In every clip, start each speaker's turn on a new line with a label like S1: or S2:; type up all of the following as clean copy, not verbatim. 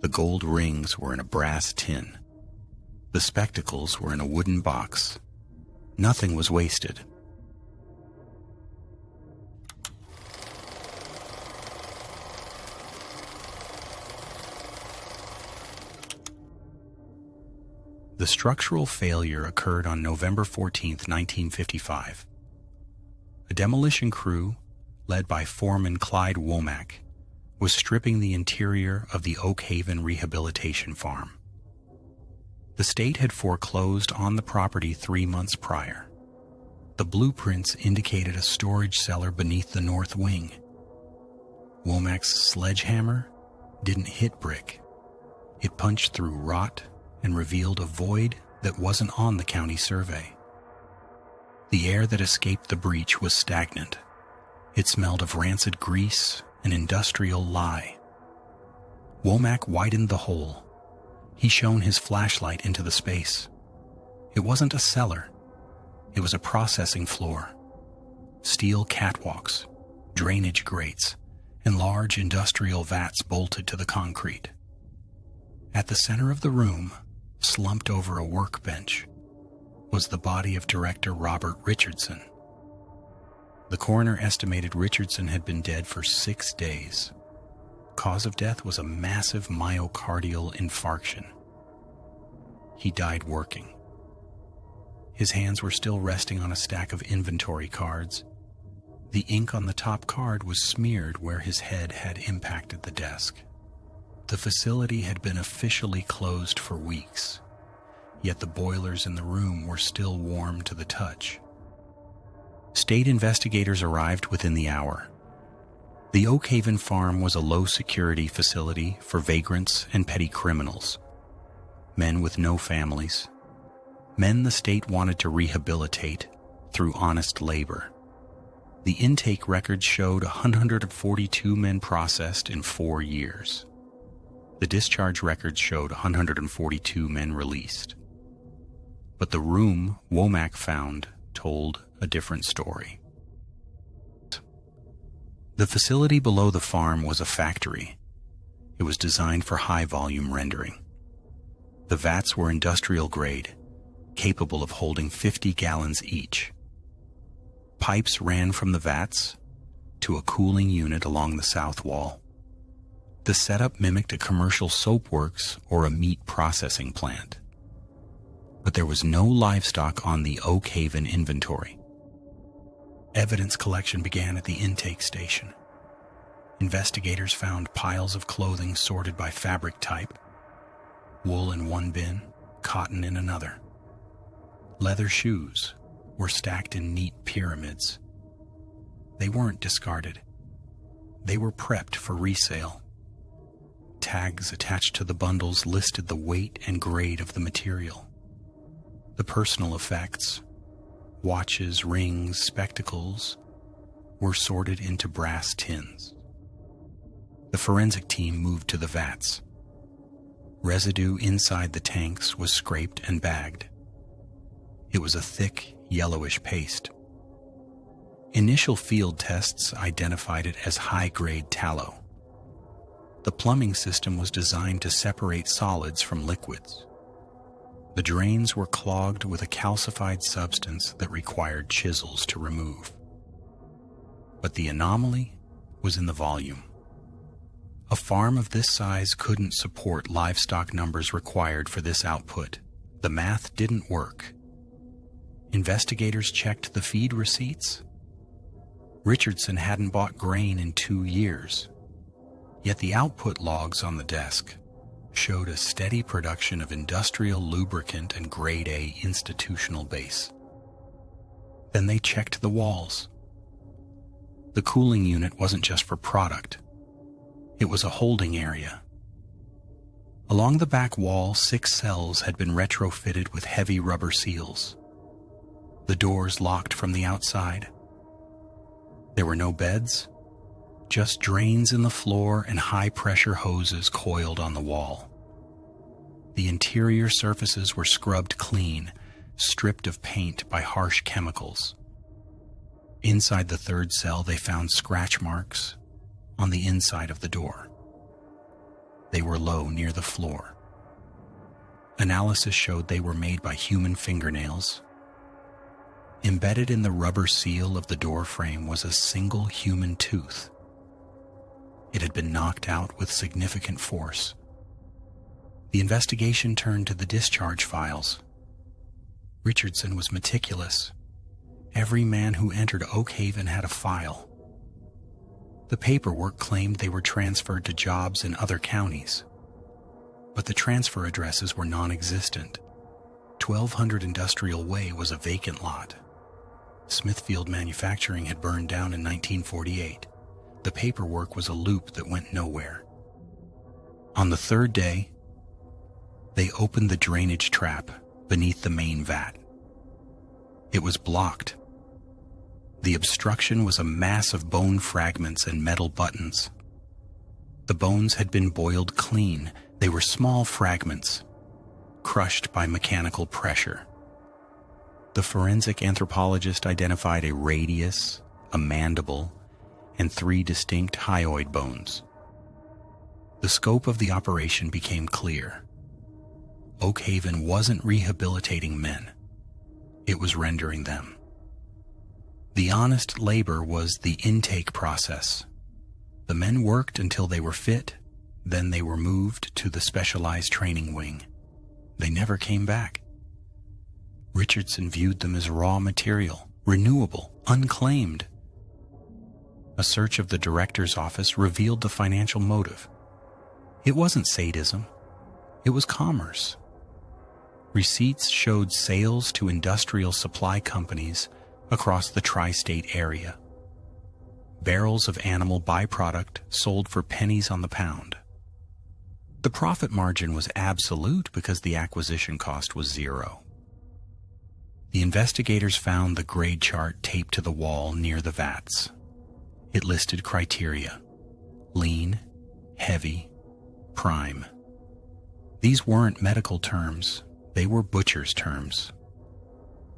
S1: The gold rings were in a brass tin. The spectacles were in a wooden box. Nothing was wasted. The structural failure occurred on November 14, 1955. A demolition crew, led by foreman Clyde Womack, was stripping the interior of the Oakhaven Rehabilitation Farm. The state had foreclosed on the property 3 months prior. The blueprints indicated a storage cellar beneath the north wing. Womack's sledgehammer didn't hit brick. It punched through rot and revealed a void that wasn't on the county survey. The air that escaped the breach was stagnant. It smelled of rancid grease and industrial lye. Womack widened the hole. He shone his flashlight into the space. It wasn't a cellar. It was a processing floor. Steel catwalks, drainage grates, and large industrial vats bolted to the concrete. At the center of the room, slumped over a workbench, was the body of director Robert Richardson. The coroner estimated Richardson had been dead for 6 days. Cause of death was a massive myocardial infarction. He died working. His hands were still resting on a stack of inventory cards. The ink on the top card was smeared where his head had impacted the desk. The facility had been officially closed for weeks, yet the boilers in the room were still warm to the touch. State investigators arrived within the hour. The Oakhaven Farm was a low-security facility for vagrants and petty criminals, men with no families, men the state wanted to rehabilitate through honest labor. The intake records showed 142 men processed in 4 years. The discharge records showed 142 men released. But the room Womack found told a different story. The facility below the farm was a factory. It was designed for high-volume rendering. The vats were industrial grade, capable of holding 50 gallons each. Pipes ran from the vats to a cooling unit along the south wall. The setup mimicked a commercial soapworks or a meat processing plant. But there was no livestock on the Oakhaven inventory. Evidence collection began at the intake station. Investigators found piles of clothing sorted by fabric type, wool in one bin, cotton in another. Leather shoes were stacked in neat pyramids. They weren't discarded. They were prepped for resale. Tags attached to the bundles listed the weight and grade of the material. The personal effects, watches, rings, spectacles, were sorted into brass tins. The forensic team moved to the vats. Residue inside the tanks was scraped and bagged. It was a thick, yellowish paste. Initial field tests identified it as high-grade tallow. The plumbing system was designed to separate solids from liquids. The drains were clogged with a calcified substance that required chisels to remove. But the anomaly was in the volume. A farm of this size couldn't support livestock numbers required for this output. The math didn't work. Investigators checked the feed receipts. Richardson hadn't bought grain in 2 years. Yet the output logs on the desk showed a steady production of industrial lubricant and grade A institutional base. Then they checked the walls. The cooling unit wasn't just for product. It was a holding area. Along the back wall, 6 cells had been retrofitted with heavy rubber seals. The doors locked from the outside. There were no beds, just drains in the floor and high-pressure hoses coiled on the wall. The interior surfaces were scrubbed clean, stripped of paint by harsh chemicals. Inside the 3rd cell, they found scratch marks on the inside of the door. They they were low near the floor. Analysis showed they were made by human fingernails. Embedded in the rubber seal of the door frame was a single human tooth. It had been knocked out with significant force. The investigation turned to the discharge files. Richardson was meticulous. Every man who entered Oakhaven had a file. The paperwork claimed they were transferred to jobs in other counties, but the transfer addresses were non-existent. 1200 Industrial Way was a vacant lot. Smithfield Manufacturing had burned down in 1948. The paperwork was a loop that went nowhere. On the third day, they opened the drainage trap beneath the main vat. It was blocked. The obstruction was a mass of bone fragments and metal buttons. The bones had been boiled clean. They were small fragments, crushed by mechanical pressure. The forensic anthropologist identified a radius, a mandible, and 3 distinct hyoid bones. The scope of the operation became clear. Oakhaven wasn't rehabilitating men. It was rendering them. The honest labor was the intake process. The men worked until they were fit, then they were moved to the specialized training wing. They never came back. Richardson viewed them as raw material, renewable, unclaimed. A search of the director's office revealed the financial motive. It wasn't sadism. It was commerce. Receipts showed sales to industrial supply companies across the tri-state area. Barrels of animal byproduct sold for pennies on the pound. The profit margin was absolute because the acquisition cost was 0. The investigators found the grade chart taped to the wall near the vats. It listed criteria: lean, heavy, prime. These weren't medical terms, they were butcher's terms.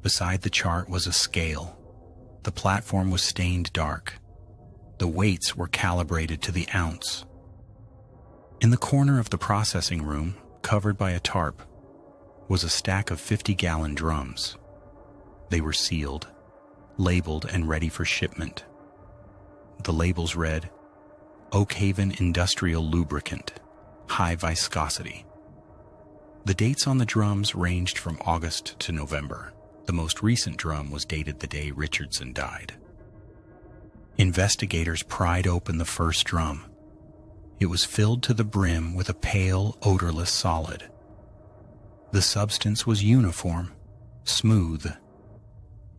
S1: Beside the chart was a scale. The platform was stained dark. The weights were calibrated to the ounce. In the corner of the processing room, covered by a tarp, was a stack of 50-gallon drums. They were sealed, labeled, and ready for shipment. The labels read, Oakhaven Industrial Lubricant, High Viscosity. The dates on the drums ranged from August to November. The most recent drum was dated the day Richardson died. Investigators pried open the first drum. It was filled to the brim with a pale, odorless solid. The substance was uniform, smooth.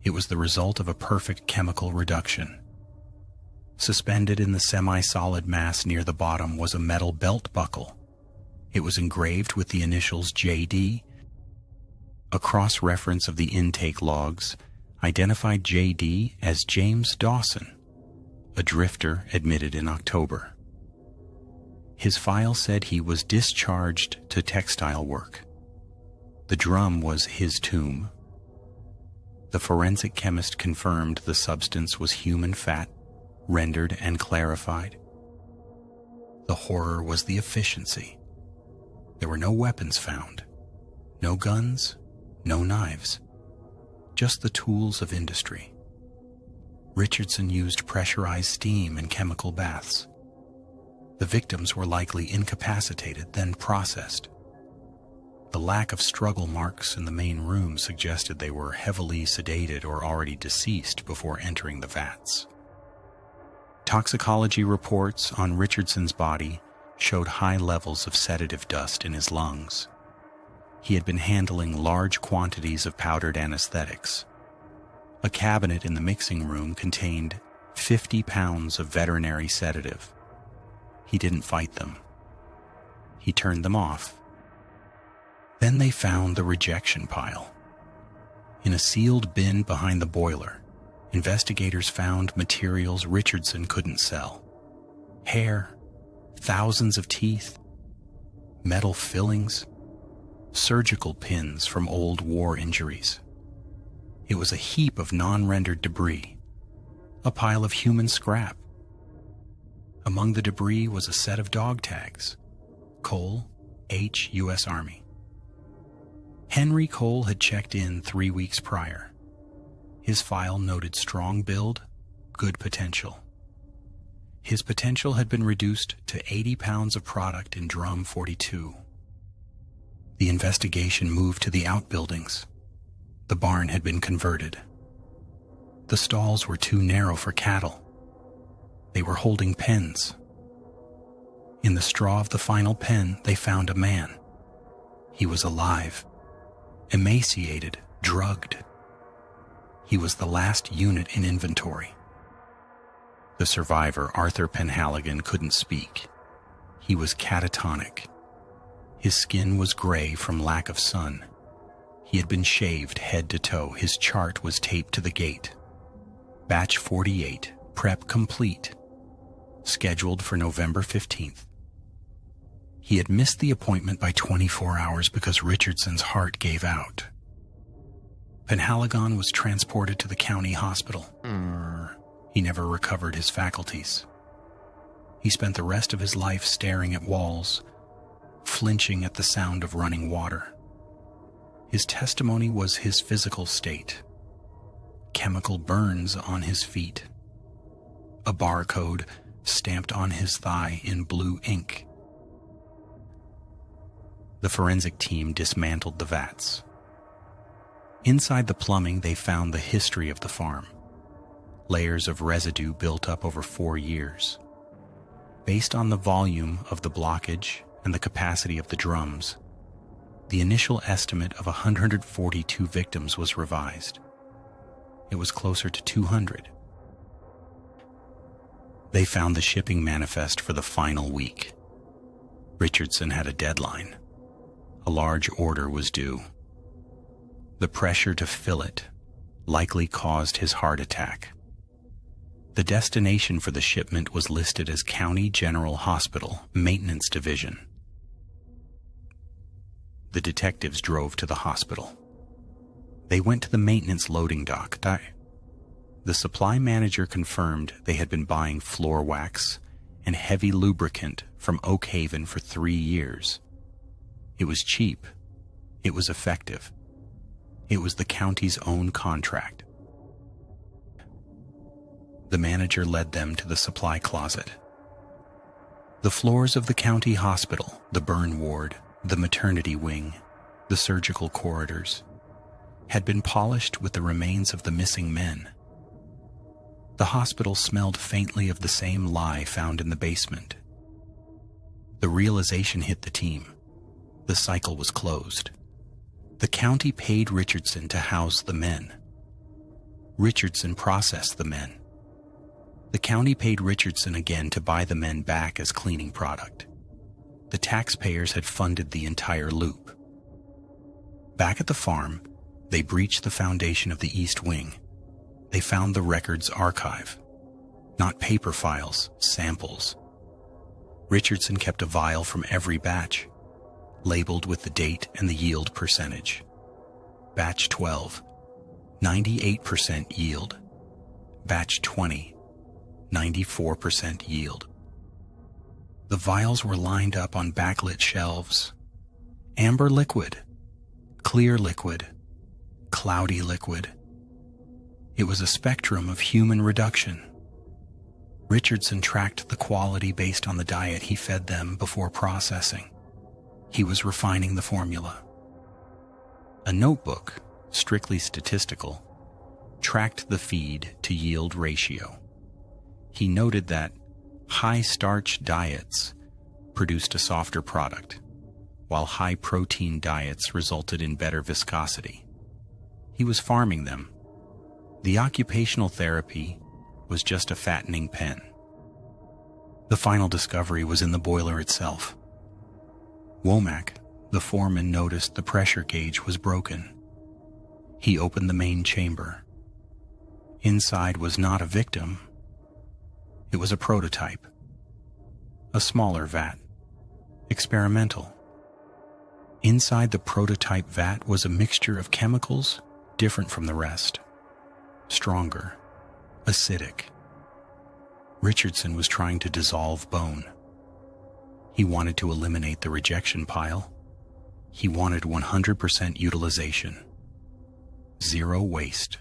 S1: It was the result of a perfect chemical reduction. Suspended in the semi-solid mass near the bottom was a metal belt buckle. It was engraved with the initials JD. A cross-reference of the intake logs identified JD as James Dawson, a drifter admitted in October. His file said he was discharged to textile work. The drum was his tomb. The forensic chemist confirmed the substance was human fat, rendered and clarified. The horror was the efficiency. There were no weapons found, no guns, no knives, just the tools of industry. Richardson used pressurized steam and chemical baths. The victims were likely incapacitated, then processed. The lack of struggle marks in the main room suggested they were heavily sedated or already deceased before entering the vats. Toxicology reports on Richardson's body showed high levels of sedative dust in his lungs. He had been handling large quantities of powdered anesthetics. A cabinet in the mixing room contained 50 pounds of veterinary sedative. He didn't fight them. He turned them off. Then they found the rejection pile. In a sealed bin behind the boiler, investigators found materials Richardson couldn't sell. Hair, thousands of teeth, metal fillings, surgical pins from old war injuries. It was a heap of non-rendered debris, a pile of human scrap. Among the debris was a set of dog tags, Cole, H. U.S. Army. Henry Cole had checked in 3 weeks prior. His file noted strong build, good potential. His potential had been reduced to 80 pounds of product in drum 42. The investigation moved to the outbuildings. The barn had been converted. The stalls were too narrow for cattle. They were holding pens. In the straw of the final pen, they found a man. He was alive, emaciated, drugged. He was the last unit in inventory. The survivor, Arthur Penhaligon, couldn't speak. He was catatonic. His skin was gray from lack of sun. He had been shaved head to toe. His chart was taped to the gate. Batch 48, prep complete. Scheduled for November 15th. He had missed the appointment by 24 hours because Richardson's heart gave out. Penhaligon was transported to the county hospital. He never recovered his faculties. He spent the rest of his life staring at walls, flinching at the sound of running water. His testimony was his physical state. Chemical burns on his feet. A barcode stamped on his thigh in blue ink. The forensic team dismantled the vats. Inside the plumbing, they found the history of the farm. Layers of residue built up over 4 years. Based on the volume of the blockage and the capacity of the drums, the initial estimate of 142 victims was revised. It was closer to 200. They found the shipping manifest for the final week. Richardson had a deadline. A large order was due. The pressure to fill it likely caused his heart attack. The destination for the shipment was listed as County General Hospital, Maintenance Division. The detectives drove to the hospital. They went to the maintenance loading dock. The supply manager confirmed they had been buying floor wax and heavy lubricant from Oakhaven for 3 years. It was cheap. It was effective. It was the county's own contract. The manager led them to the supply closet. The floors of the county hospital, the burn ward, the maternity wing, the surgical corridors, had been polished with the remains of the missing men. The hospital smelled faintly of the same lye found in the basement. The realization hit the team. The cycle was closed. The county paid Richardson to house the men. Richardson processed the men. The county paid Richardson again to buy the men back as cleaning product. The taxpayers had funded the entire loop. Back at the farm, they breached the foundation of the East Wing. They found the records archive. Not paper files, samples. Richardson kept a vial from every batch, labeled with the date and the yield percentage. Batch 12, 98% yield. Batch 20, 94% yield. The vials were lined up on backlit shelves. Amber liquid, clear liquid, cloudy liquid. It was a spectrum of human reduction. Richardson tracked the quality based on the diet he fed them before processing. He was refining the formula. A notebook, strictly statistical, tracked the feed to yield ratio. He noted that high-starch diets produced a softer product, while high-protein diets resulted in better viscosity. He was farming them. The occupational therapy was just a fattening pen. The final discovery was in the boiler itself. Womack, the foreman, noticed the pressure gauge was broken. He opened the main chamber. Inside was not a victim. It was a prototype. A smaller vat. Experimental. Inside the prototype vat was a mixture of chemicals different from the rest. Stronger. Acidic. Richardson was trying to dissolve bone. He wanted to eliminate the rejection pile. He wanted 100% utilization. Zero waste.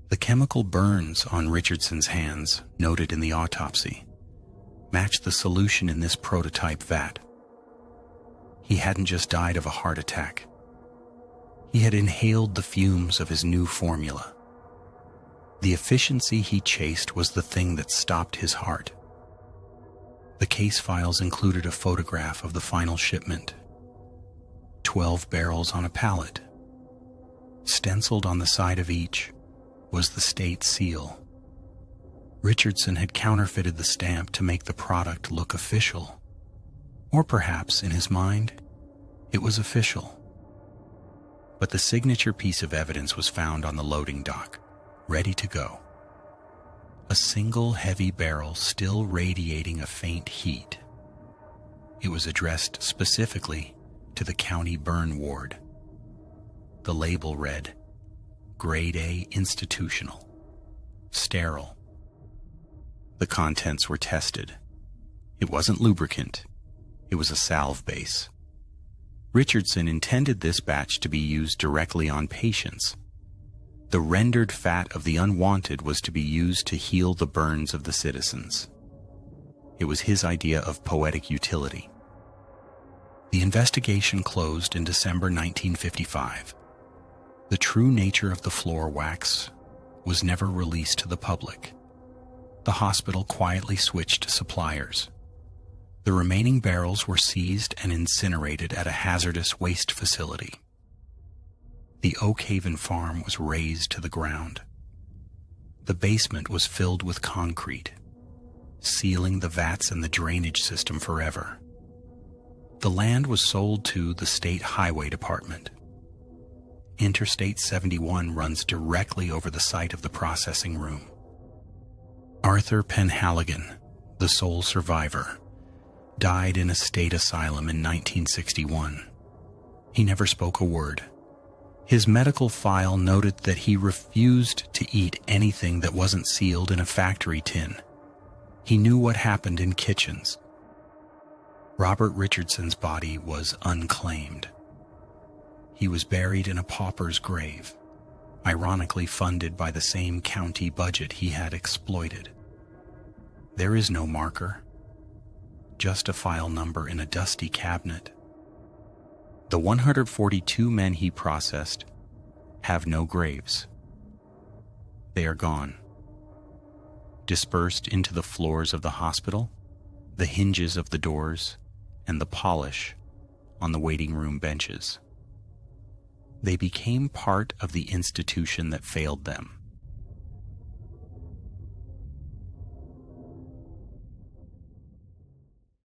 S1: The chemical burns on Richardson's hands, noted in the autopsy, matched the solution in this prototype vat. He hadn't just died of a heart attack. He had inhaled the fumes of his new formula. The efficiency he chased was the thing that stopped his heart. The case files included a photograph of the final shipment. 12 barrels on a pallet. Stenciled on the side of each was the state seal. Richardson had counterfeited the stamp to make the product look official. Or perhaps, in his mind, it was official. But the signature piece of evidence was found on the loading dock, ready to go. A single heavy barrel still radiating a faint heat. It was addressed specifically to the county burn ward. The label read, Grade A Institutional. Sterile. The contents were tested. It wasn't lubricant. It was a salve base. Richardson intended this batch to be used directly on patients. The rendered fat of the unwanted was to be used to heal the burns of the citizens. It was his idea of poetic utility. The investigation closed in December 1955. The true nature of the floor wax was never released to the public. The hospital quietly switched suppliers. The remaining barrels were seized and incinerated at a hazardous waste facility. The Oakhaven Farm was razed to the ground. The basement was filled with concrete, sealing the vats and the drainage system forever. The land was sold to the State Highway Department. Interstate 71 runs directly over the site of the processing room. Arthur Penhaligon, the sole survivor, died in a state asylum in 1961. He never spoke a word. His medical file noted that he refused to eat anything that wasn't sealed in a factory tin. He knew what happened in kitchens. Robert Richardson's body was unclaimed. He was buried in a pauper's grave, ironically funded by the same county budget he had exploited. There is no marker, just a file number in a dusty cabinet. The 142 men he processed have no graves. They are gone. Dispersed into the floors of the hospital, the hinges of the doors, and the polish on the waiting room benches. They became part of the institution that failed them.